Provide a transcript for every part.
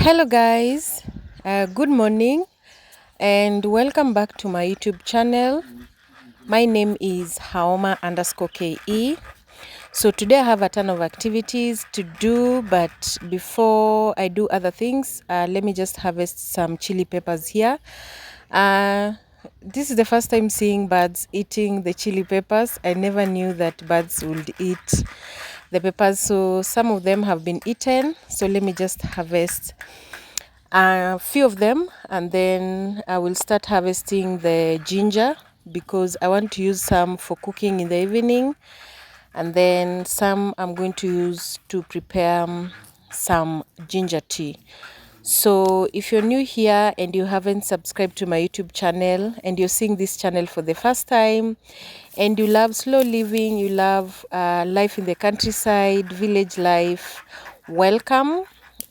Hello guys, good morning and welcome back to my YouTube channel. My name is Haoma_KE. So today I have a ton of activities to do, but before I do other things, let me just harvest some chili peppers here. This is the first time seeing birds eating the chili peppers. I never knew that birds would eat the peppers, so some of them have been eaten. So let me just harvest a few of them, and then I will start harvesting the ginger because I want to use some for cooking in the evening, and then some I'm going to use to prepare some ginger tea. So if you're new here and you haven't subscribed to my YouTube channel and you're seeing this channel for the first time and you love slow living, you love life in the countryside, village life, welcome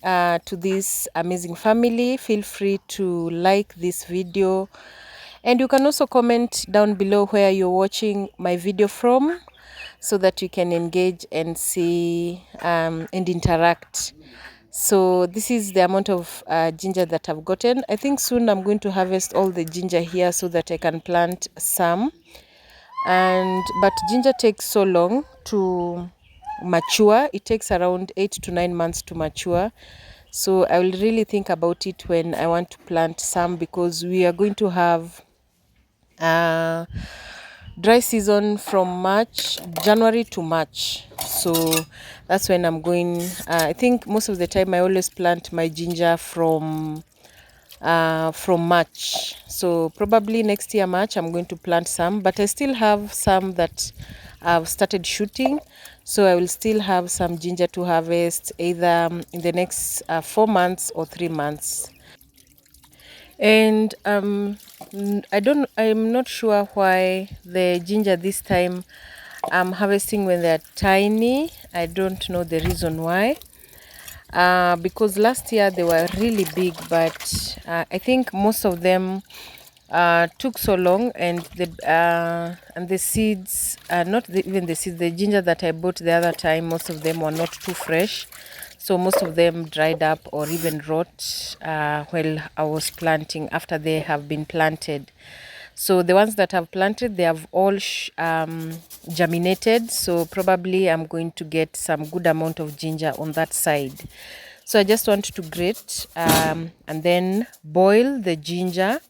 to this amazing family. Feel free to like this video, and you can also comment down below where you're watching my video from so that you can engage and see and interact. So this is the amount of ginger that I've gotten. I think soon I'm going to harvest all the ginger here so that I can plant some. But ginger takes so long to mature. It takes around 8 to 9 months to mature. So I will really think about it when I want to plant some, because we are going to have dry season from January to March. So that's when I'm going. I think most of the time I always plant my ginger from March. So probably next year March I'm going to plant some, but I still have some that I've started shooting. So I will still have some ginger to harvest either in the next 4 months or 3 months. And I'm not sure why the ginger this time I'm harvesting when they're tiny. I don't know the reason why. Because last year they were really big, but I think most of them took so long, and the seeds, even the seeds, the ginger that I bought the other time, most of them were not too fresh. So most of them dried up or even rot while I was planting, after they have been planted. So the ones that I've planted, they have all germinated. So probably I'm going to get some good amount of ginger on that side. So I just want to grate and then boil the ginger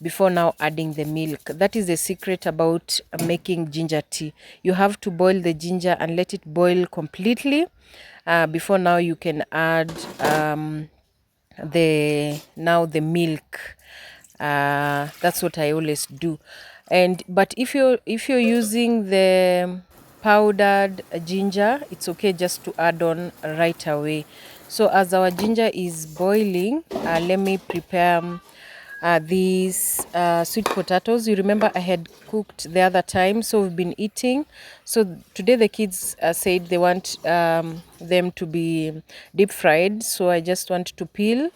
before now adding the milk. That is the secret about making ginger tea. You have to boil the ginger and let it boil completely before now you can add the milk. That's what I always do. But if you're using the powdered ginger, it's okay just to add on right away. So as our ginger is boiling, let me prepare these sweet potatoes. You remember I had cooked the other time, so we've been eating. So today the kids said they want them to be deep fried, so I just want to peel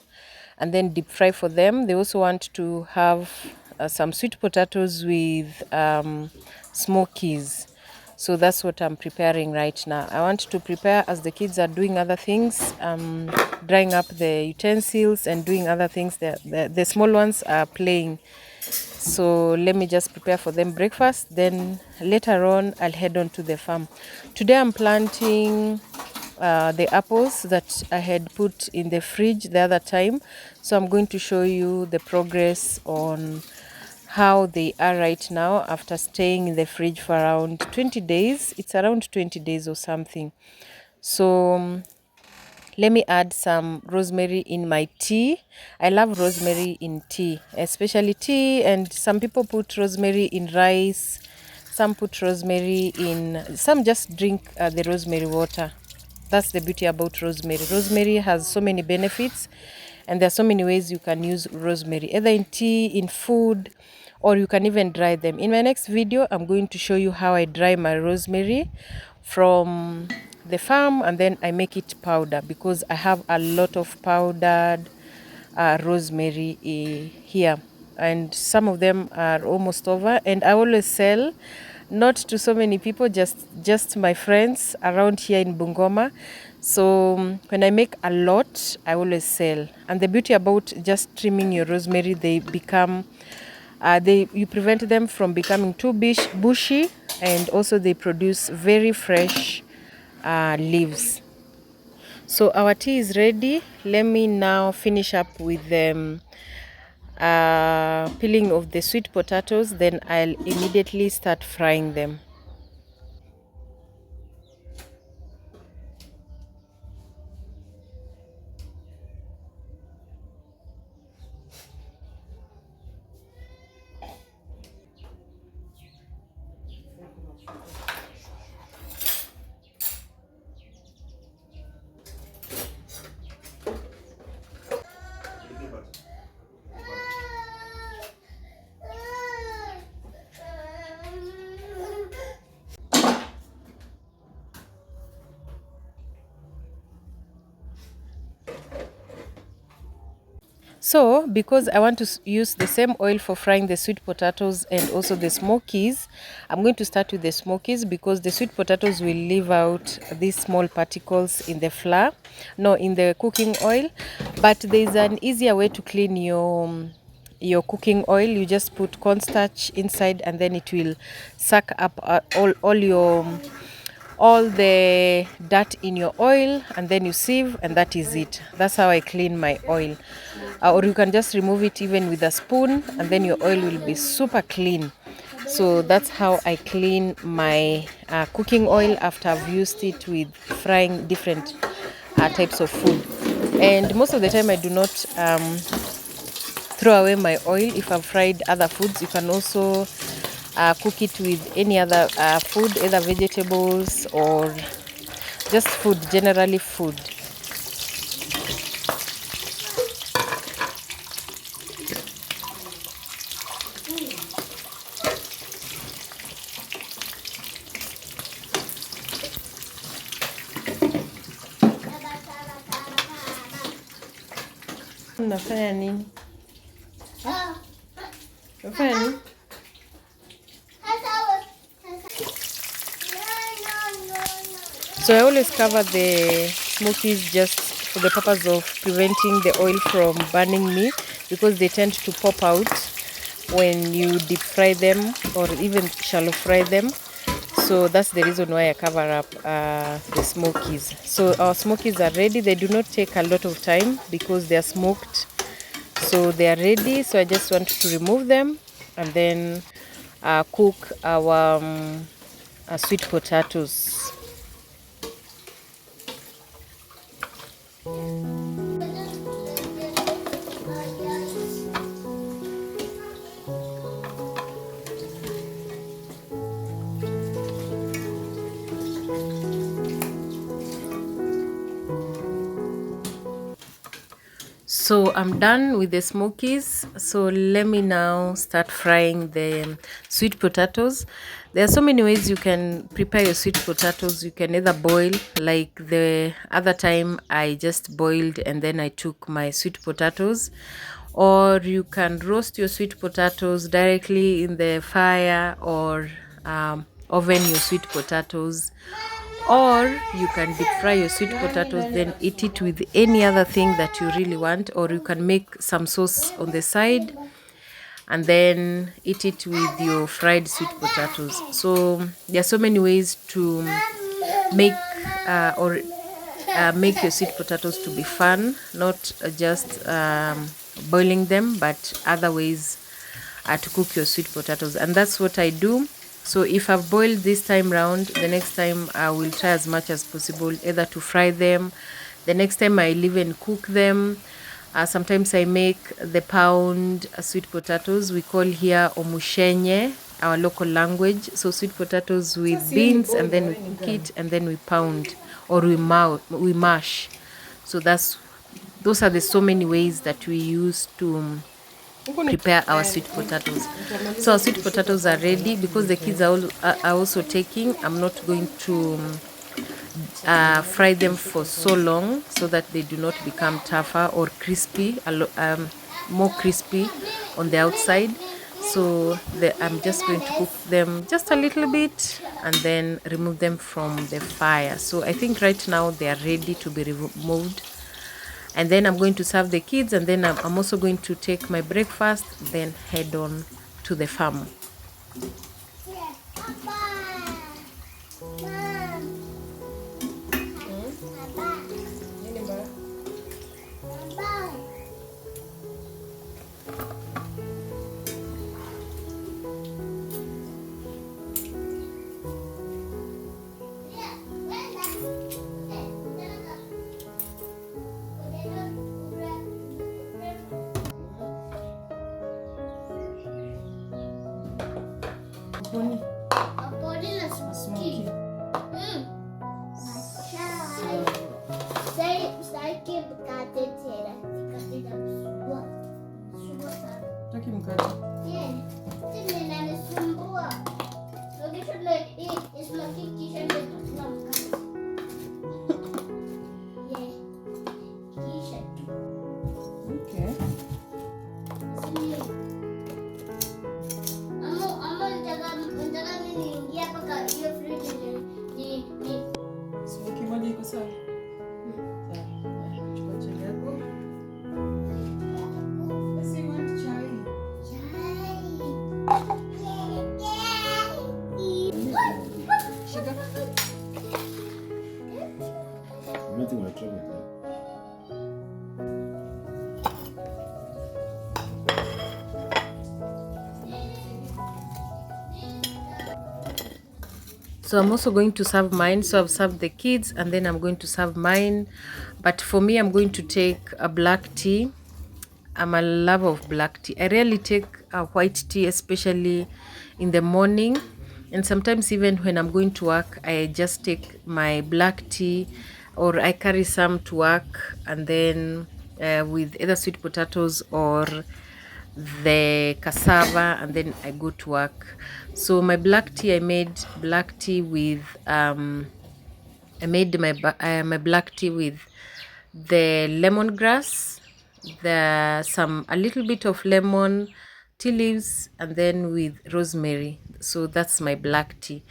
and then deep fry for them. They also want to have some sweet potatoes with smokies. So that's what I'm preparing right now. I want to prepare as the kids are doing other things, drying up the utensils and doing other things. The small ones are playing. So let me just prepare for them breakfast. Then later on, I'll head on to the farm. Today I'm planting the apples that I had put in the fridge the other time. So I'm going to show you the progress on how they are right now after staying in the fridge for around 20 days. It's around 20 days or something. So let me add some rosemary in my tea. I love rosemary in tea, especially tea, and some people put rosemary in rice. Some put rosemary in, some just drink the rosemary water. That's the beauty about rosemary. Rosemary has so many benefits, and there are so many ways you can use rosemary, either in tea, in food, or you can even dry them. In my next video, I'm going to show you how I dry my rosemary from the farm, and then I make it powder, because I have a lot of powdered rosemary here, and some of them are almost over, and I always sell, not to so many people, just my friends around here in Bungoma. So when I make a lot, I always sell. And the beauty about just trimming your rosemary, they become you prevent them from becoming too bushy, and also they produce very fresh leaves. So our tea is ready. Let me now finish up with the peeling of the sweet potatoes, then I'll immediately start frying them. So, because I want to use the same oil for frying the sweet potatoes and also the smokies, I'm going to start with the smokies, because the sweet potatoes will leave out these small particles in the flour, no, in the cooking oil. But there's an easier way to clean your cooking oil. You just put cornstarch inside, and then it will suck up all the dirt in your oil, and then you sieve, and that is it. That's how I clean my oil. Or you can just remove it even with a spoon, and then your oil will be super clean. So that's how I clean my cooking oil after I've used it with frying different types of food. And most of the time I do not throw away my oil. If I've fried other foods, you can also cook it with any other food, either vegetables or just food, generally food. Unafanya nini? Unafanya nini? So I always cover the smokies just for the purpose of preventing the oil from burning me, because they tend to pop out when you deep fry them or even shallow fry them. So that's the reason why I cover up the smokies. So our smokies are ready. They do not take a lot of time because they are smoked. So they are ready. So I just want to remove them and then cook our sweet potatoes. So I'm done with the smokies. So let me now start frying the sweet potatoes. There are so many ways you can prepare your sweet potatoes. You can either boil, like the other time I just boiled and then I took my sweet potatoes, or you can roast your sweet potatoes directly in the fire, or oven your sweet potatoes, or you can deep fry your sweet potatoes, then eat it with any other thing that you really want, or you can make some sauce on the side and then eat it with your fried sweet potatoes. So there are so many ways to make make your sweet potatoes to be fun, not just boiling them, but other ways to cook your sweet potatoes. And that's what I do. So if I've boiled this time round, the next time I will try as much as possible either to fry them. The next time I'll even cook them. Sometimes I make the pound sweet potatoes. We call here omushenye, our local language. So sweet potatoes with beans, and then we cook it and then we pound or we mash. So those are the so many ways that we use to prepare our sweet potatoes. So our sweet potatoes are ready. Because the kids are also taking, I'm not going to fry them for so long so that they do not become tougher or crispy, more crispy on the outside. So I'm just going to cook them just a little bit and then remove them from the fire. So I think right now they are ready to be removed, and then I'm going to serve the kids, and then I'm also going to take my breakfast, then head on to the farm. Nothing will trouble that. So I'm also going to serve mine. So I've served the kids, and then I'm going to serve mine. But for me, I'm going to take a black tea. I'm a lover of black tea. I rarely take a white tea, especially in the morning. And sometimes even when I'm going to work, I just take my black tea, or I carry some to work, and then with either sweet potatoes or the cassava, and then I go to work. So my black tea, I made black tea with I made my black tea with the lemongrass, a little bit of lemon, tea leaves, and then with rosemary. So that's my black tea.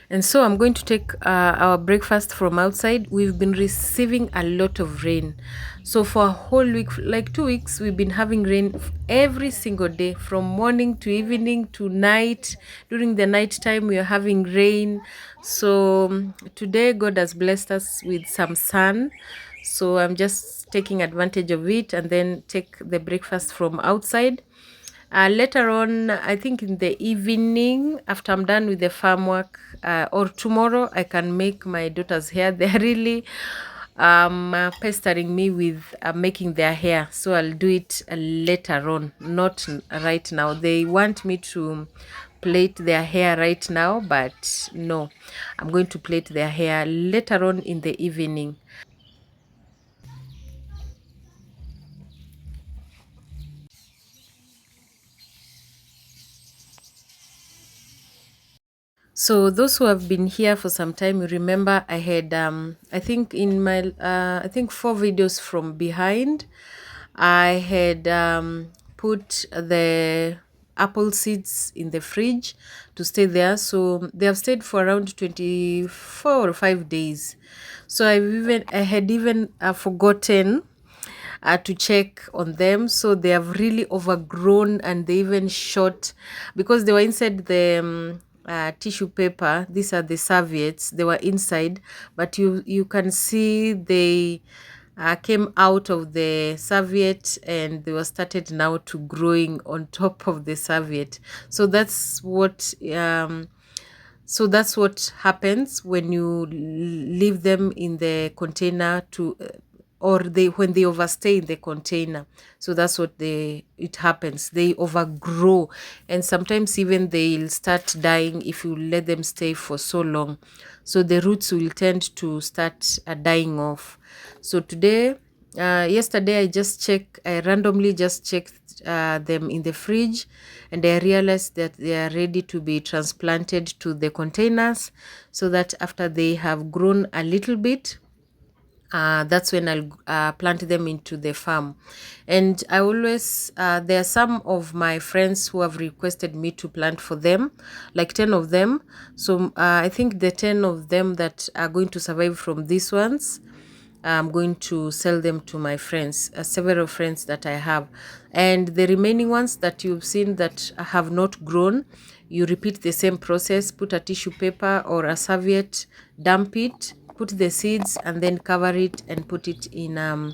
And so I'm going to take our breakfast from outside. We've been receiving a lot of rain. So for a whole week, like 2 weeks, we've been having rain every single day, from morning to evening to night. During the night time, we are having rain. So today, God has blessed us with some sun. So I'm just taking advantage of it and then take the breakfast from outside. Later on, I think in the evening, after I'm done with the farm work, or tomorrow, I can make my daughter's hair. They're really pestering me with making their hair. So I'll do it later on, not right now. They want me to plait their hair right now, but no, I'm going to plait their hair later on in the evening. So those who have been here for some time, you remember I had I think in my I think 4 videos from behind, I had put the apple seeds in the fridge to stay there. So they have stayed for around 24 or 5 days. So I had even forgotten to check on them. So they have really overgrown, and they even shot because they were inside the tissue paper. These are the serviettes. They were inside, but you can see they came out of the serviette, and they were started now to growing on top of the serviette. So that's what happens when you leave them in the container to or they when they overstay in the container. So that's what it happens. They overgrow, and sometimes even they'll start dying if you let them stay for so long. So the roots will tend to start dying off. So yesterday I randomly just checked them in the fridge, and I realized that they are ready to be transplanted to the containers, so that after they have grown a little bit, that's when I'll plant them into the farm. And there are some of my friends who have requested me to plant for them, like 10 of them. So I think the 10 of them that are going to survive from these ones, I'm going to sell them to my friends, several friends that I have. And the remaining ones that you've seen that have not grown, you repeat the same process. Put a tissue paper or a serviette, damp it, put the seeds, and then cover it and put it in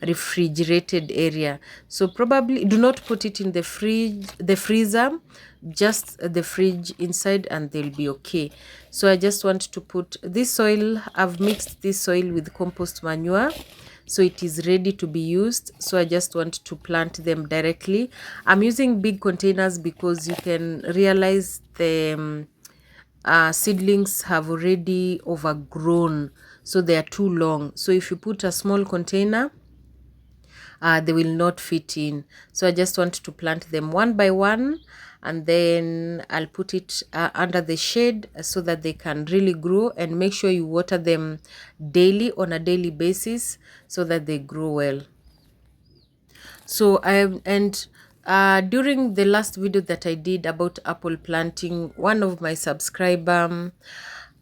refrigerated area. So probably do not put it in the freezer, just the fridge inside, and they'll be okay. So I just want to put this soil. I've mixed this soil with compost manure, so it is ready to be used. So I just want to plant them directly. I'm using big containers because you can realize the seedlings have already overgrown, so they are too long. So if you put a small container, they will not fit in. So I just want to plant them one by one, and then I'll put it under the shade so that they can really grow. And make sure you water them daily, on a daily basis, so that they grow well. So during the last video that I did about apple planting, one of my subscriber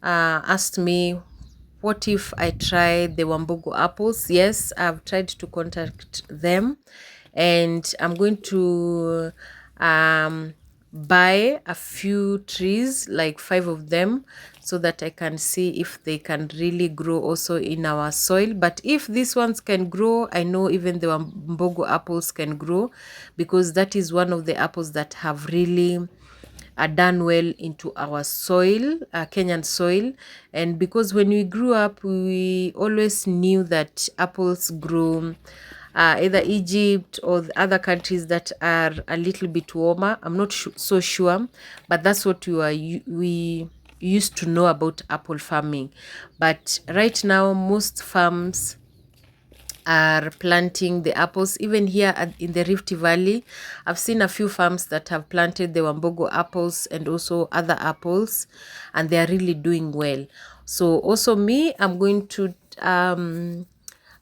asked me, what if I try the Wambogo apples? Yes, I've tried to contact them, and I'm going to buy a few trees, like 5 of them, so that I can see if they can really grow also in our soil. But if these ones can grow, I know even the Wambogo apples can grow, because that is one of the apples that have really are done well into our soil, Kenyan soil. And because when we grew up, we always knew that apples grow either Egypt or the other countries that are a little bit warmer. I'm not so sure, but that's what we used to know about apple farming. But right now, most farms are planting the apples. Even here in the Rift Valley, I've seen a few farms that have planted the Wambogo apples and also other apples, and they are really doing well. So also me, I'm going to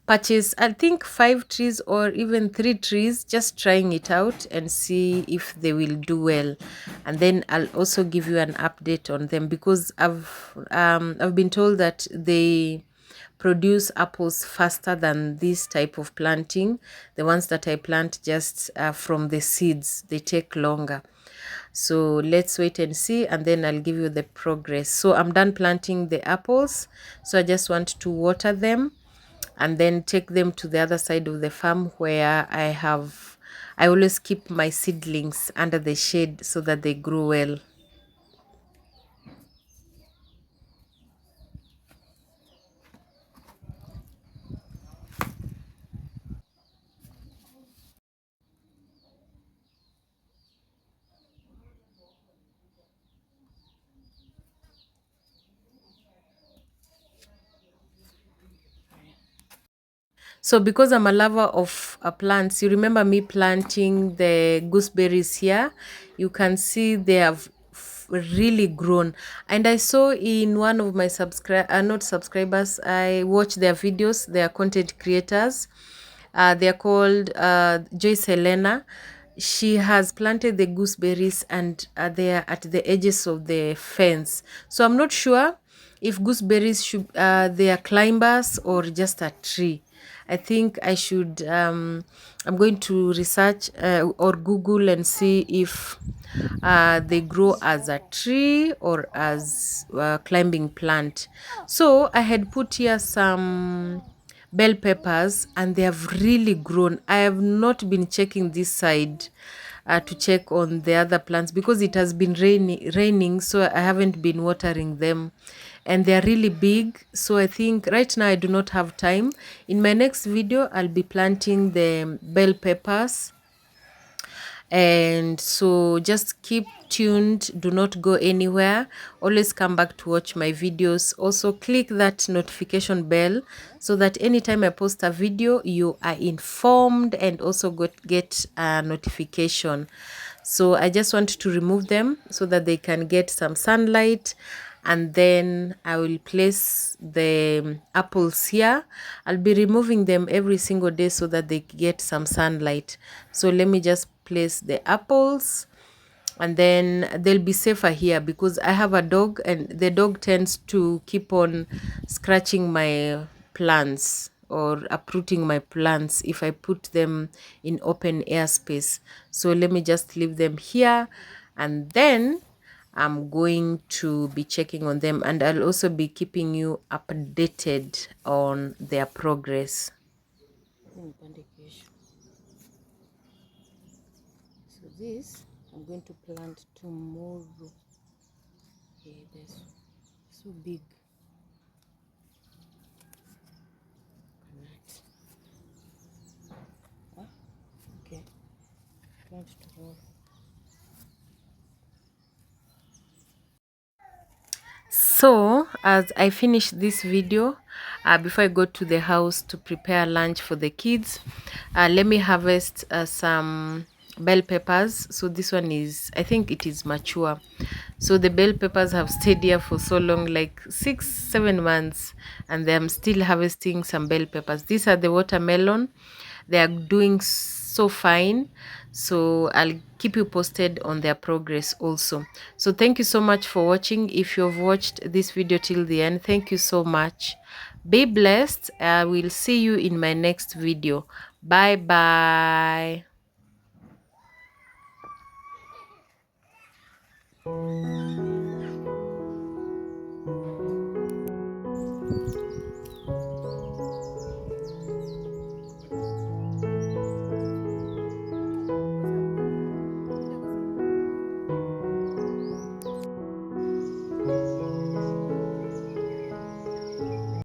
purchase, I think, 5 trees or even 3 trees, just trying it out and see if they will do well. And then I'll also give you an update on them, because I've been told that they produce apples faster than this type of planting. The ones that I plant just from the seeds, they take longer. So let's wait and see, and then I'll give you the progress. So I'm done planting the apples, so I just want to water them and then take them to the other side of the farm, where I always keep my seedlings under the shade so that they grow well. So because I'm a lover of plants, you remember me planting the gooseberries here. You can see they have really grown. And I saw in one of my not subscribers, I watch their videos, they are content creators. They are called Joyce Helena. She has planted the gooseberries, and they are at the edges of the fence. So I'm not sure if gooseberries they are climbers or just a tree. I think I'm going to research or Google and see if they grow as a tree or as a climbing plant. So I had put here some bell peppers, and they have really grown. I have not been checking this side to check on the other plants, because it has been raining, so I haven't been watering them. and they're really big. So I think right now I do not have time. In my next video, I'll be planting the bell peppers, and so just keep tuned, do not go anywhere, always come back to watch my videos. Also click that notification bell so that anytime I post a video you are informed and also get a notification. So I just want to remove them so that they can get some sunlight, and then I will place the apples here. I'll be removing them every single day so that they get some sunlight. So let me just place the apples, and then they'll be safer here because I have a dog and the dog tends to keep on scratching my plants or uprooting my plants if I put them in open air space. So let me just leave them here, and then I'm going to be checking on them, and I'll also be keeping you updated on their progress. So this I'm going to plant tomorrow. Okay, that's so big. Okay, plant tomorrow. So as I finish this video, before I go to the house to prepare lunch for the kids, let me harvest some bell peppers. So this one is, I think it is mature. So the bell peppers have stayed here for so long, like 6-7 months, and I'm still harvesting some bell peppers. These are the watermelon. They are doing so fine, so I'll keep you posted on their progress also. So thank you so much for watching. If you've watched this video till the end, thank you so much. Be blessed. I will see you in my next video. Bye bye.